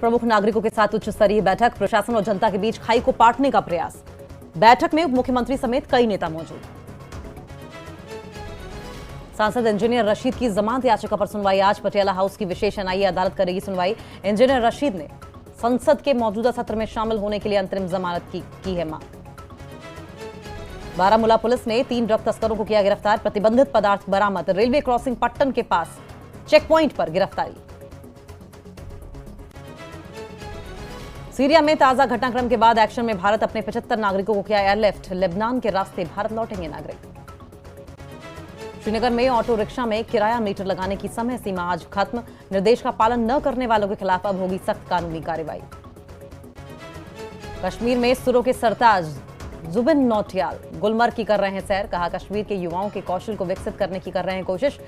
प्रमुख नागरिकों के साथ उच्च स्तरीय बैठक, प्रशासन और जनता के बीच खाई को पाटने का प्रयास। बैठक में उप मुख्यमंत्री समेत कई नेता मौजूद। सांसद इंजीनियर रशीद की जमानत याचिका पर सुनवाई आज। पटियाला हाउस की विशेष एनआईए अदालत करेगी सुनवाई। इंजीनियर रशीद ने संसद के मौजूदा सत्र में शामिल होने के लिए अंतरिम जमानत की है मांग। बारामूला पुलिस ने 3 ड्रग तस्करों को किया गिरफ्तार। प्रतिबंधित पदार्थ बरामद। रेलवे क्रॉसिंग पट्टन के पास चेक पॉइंट पर गिरफ्तारी। सीरिया में ताजा घटनाक्रम के बाद एक्शन में भारत अपने 75 नागरिकों को किया एयरलिफ्ट। लेबनान के रास्ते भारत लौटेंगे नागरिक। श्रीनगर में ऑटो रिक्शा में किराया मीटर लगाने की समय सीमा आज खत्म। निर्देश का पालन न करने वालों के खिलाफ अब होगी सख्त कानूनी कार्रवाई। कश्मीर में सुरों के सरताज जुबिन नौटियाल गुलमर्ग की कर रहे हैं सैर। कहा, कश्मीर के युवाओं के कौशल को विकसित करने की कर रहे हैं कोशिश।